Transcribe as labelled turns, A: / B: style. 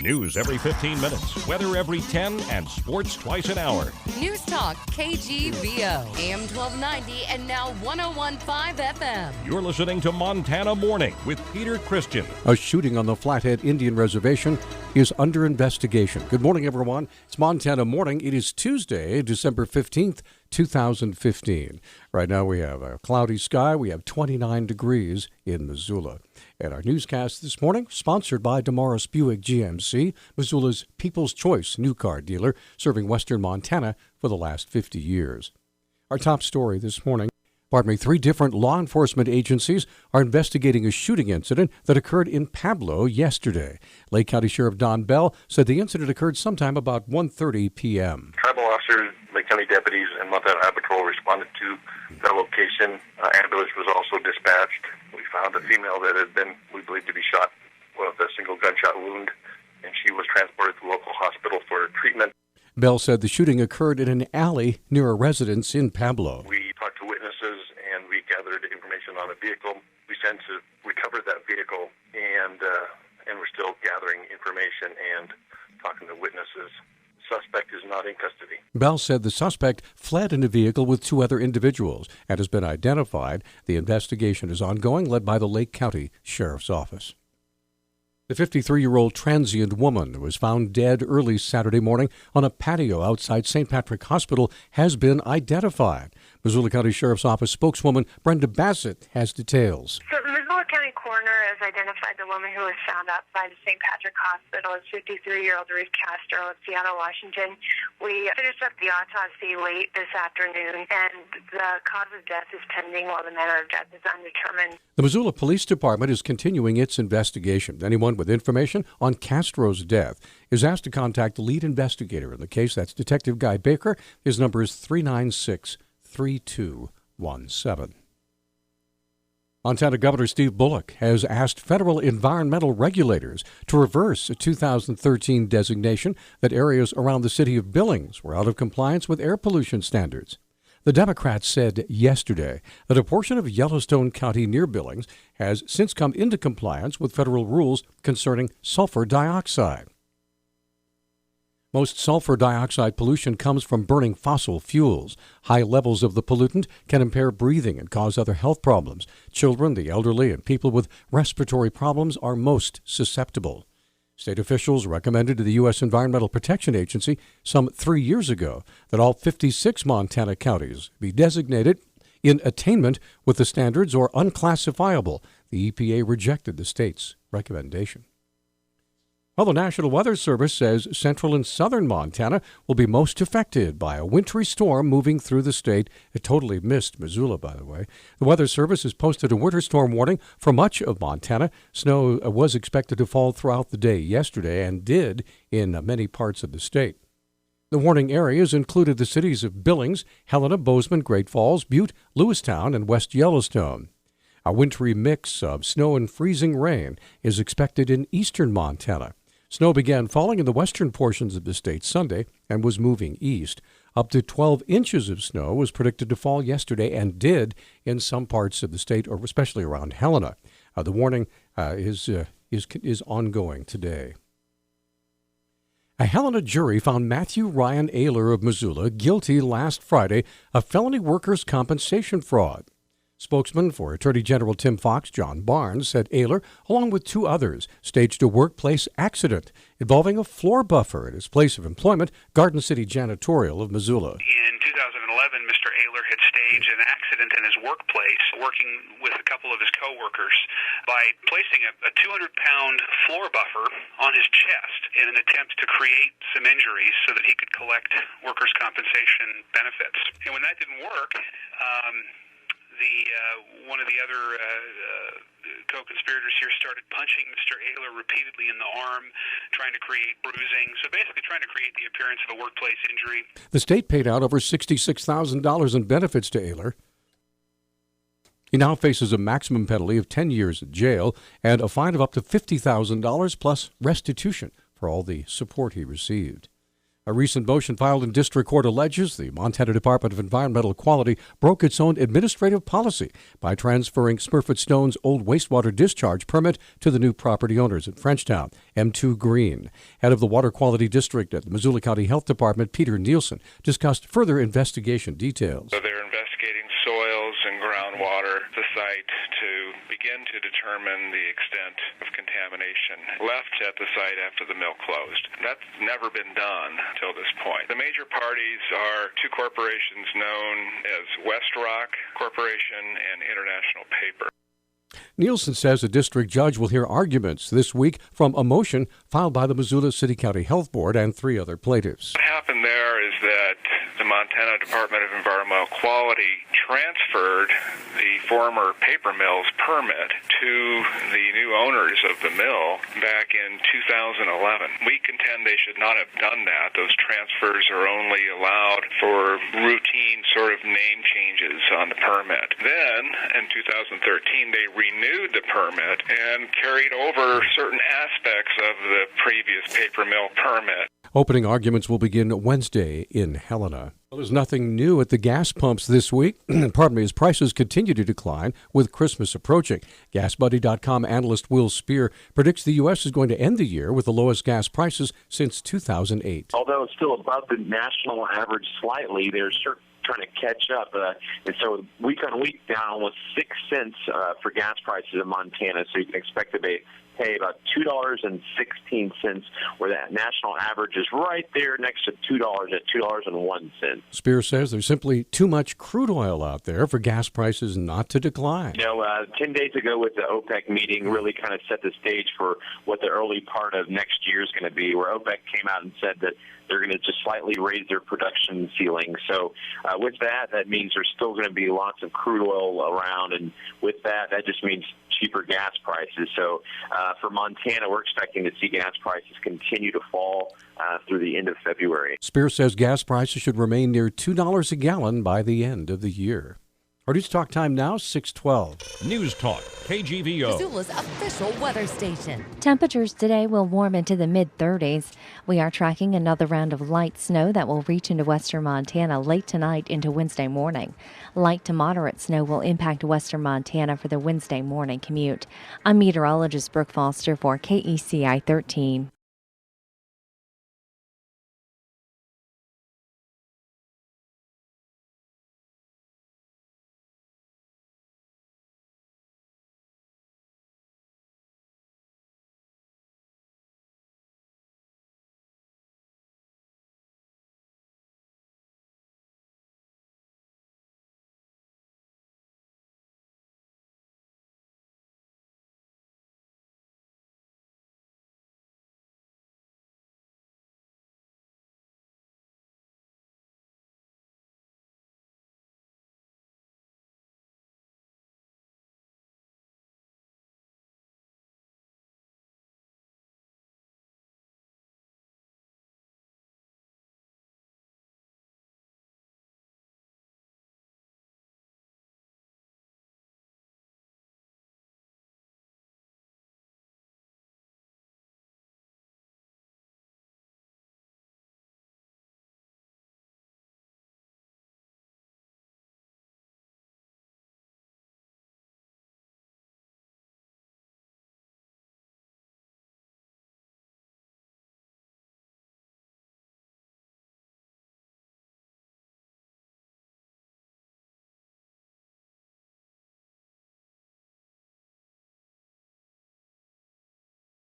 A: News every 15 minutes, weather every 10, and sports twice an hour.
B: Newstalk, KGVO, AM 1290 and now 101.5 FM.
A: You're listening to Montana Morning with Peter Christian.
C: A shooting on the Flathead Indian Reservation is under investigation. Good morning, everyone. It's Montana Morning. It is Tuesday, December 15th, 2015. Right now we have a cloudy sky. We have 29 degrees in Missoula. And our newscast this morning, sponsored by Damaris Buick GMC, Missoula's People's Choice new car dealer, serving western Montana for the last 50 years. Our top story this morning, 3 different law enforcement agencies are investigating a shooting incident that occurred in Pablo yesterday. Lake County Sheriff Don Bell said the incident occurred sometime about 1:30 p.m.
D: Tribal officers, Lake County deputies, and Montana Highway Patrol responded to the location. Ambulance was also dispatched. We found a female that had been, we believe, to be shot with a single gunshot wound, and she was transported to the local hospital for treatment.
C: Bell said the shooting occurred in an alley near a residence in Pablo.
D: We talked to witnesses, and we gathered information on a vehicle. We since recovered that vehicle, and we're still gathering information and talking to witnesses. Suspect is not in custody.
C: Bell said the suspect fled in a vehicle with 2 other individuals and has been identified. The investigation is ongoing, led by the Lake County Sheriff's Office. The 53-year-old transient woman who was found dead early Saturday morning on a patio outside St. Patrick Hospital has been identified. Missoula County Sheriff's Office spokeswoman Brenda Bassett has details.
E: So the Missoula County coroner has identified the woman who was found outside the St. Patrick Hospital as 53-year-old Ruth Castro of Seattle, Washington. We finished up the autopsy late this afternoon, and the cause of death is pending while the manner of death is undetermined.
C: The Missoula Police Department is continuing its investigation. Anyone with information on Castro's death is asked to contact the lead investigator in the case. That's Detective Guy Baker. His number is 396-3217. Montana Governor Steve Bullock has asked federal environmental regulators to reverse a 2013 designation that areas around the city of Billings were out of compliance with air pollution standards. The Democrats said yesterday that a portion of Yellowstone County near Billings has since come into compliance with federal rules concerning sulfur dioxide. Most sulfur dioxide pollution comes from burning fossil fuels. High levels of the pollutant can impair breathing and cause other health problems. Children, the elderly, and people with respiratory problems are most susceptible. State officials recommended to the U.S. Environmental Protection Agency some 3 years ago that all 56 Montana counties be designated in attainment with the standards or unclassifiable. The EPA rejected the state's recommendation. Well, the National Weather Service says central and southern Montana will be most affected by a wintry storm moving through the state. It totally missed Missoula, by the way. The Weather Service has posted a winter storm warning for much of Montana. Snow was expected to fall throughout the day yesterday and did in many parts of the state. The warning areas included the cities of Billings, Helena, Bozeman, Great Falls, Butte, Lewistown, and West Yellowstone. A wintry mix of snow and freezing rain is expected in eastern Montana. Snow began falling in the western portions of the state Sunday and was moving east. Up to 12 inches of snow was predicted to fall yesterday and did in some parts of the state, or especially around Helena. The warning is ongoing today. A Helena jury found Matthew Ryan Ayler of Missoula guilty last Friday of felony workers' compensation fraud. Spokesman for Attorney General Tim Fox, John Barnes, said Ayler, along with 2 others, staged a workplace accident involving a floor buffer at his place of employment, Garden City Janitorial of Missoula.
F: In 2011, Mr. Ayler had staged an accident in his workplace, working with a couple of his coworkers, by placing a 200-pound floor buffer on his chest in an attempt to create some injuries so that he could collect workers' compensation benefits. And when that didn't work, one of the other co-conspirators here started punching Mr. Ayler repeatedly in the arm, trying to create bruising. So basically trying to create the appearance of a workplace injury.
C: The state paid out over $66,000 in benefits to Ayler. He now faces a maximum penalty of 10 years in jail and a fine of up to $50,000 plus restitution for all the support he received. A recent motion filed in district court alleges the Montana Department of Environmental Quality broke its own administrative policy by transferring Smurfit Stone's old wastewater discharge permit to the new property owners at Frenchtown, M2 Green. Head of the Water Quality District at the Missoula County Health Department, Peter Nielsen, discussed further investigation details.
G: So they're investigating soils and groundwater at the site to begin to determine the extent of contamination left at the site after the mill closed. That's never been done until this point. The major parties are two corporations known as West Rock Corporation and International Paper.
C: Nielsen says a district judge will hear arguments this week from a motion filed by the Missoula City County Health Board and 3 other plaintiffs.
G: What happened there is that the Montana Department of Environmental Quality transferred the former paper mill's permit to the new owners of the mill back in 2011. We contend they should not have done that. Those transfers are only allowed for routine sort of name changes on the permit. Then, in 2013, they renewed the permit and carried over certain aspects of the previous paper mill permit.
C: Opening arguments will begin Wednesday in Helena. Well, there's nothing new at the gas pumps this week. As prices continue to decline with Christmas approaching. GasBuddy.com analyst Will Spear predicts the U.S. is going to end the year with the lowest gas prices since 2008.
H: Although it's still above the national average slightly, they're trying to catch up. And so week on week down almost 6 cents for gas prices in Montana. So you can expect to pay about $2.16, where that national average is right there next to $2 at $2.01.
C: Spear says there's simply too much crude oil out there for gas prices not to decline.
H: 10 days ago with the OPEC meeting really kind of set the stage for what the early part of next year is going to be, where OPEC came out and said that they're going to just slightly raise their production ceiling. So with that means there's still going to be lots of crude oil around, and with that just means cheaper gas prices. So for Montana, we're expecting to see gas prices continue to fall through the end of February.
C: Spear says gas prices should remain near $2 a gallon by the end of the year. Our News Talk time now, 6:12.
A: News Talk, KGVO.
B: Missoula's official weather station.
I: Temperatures today will warm into the mid-30s. We are tracking another round of light snow that will reach into western Montana late tonight into Wednesday morning. Light to moderate snow will impact western Montana for the Wednesday morning commute. I'm meteorologist Brooke Foster for KECI 13.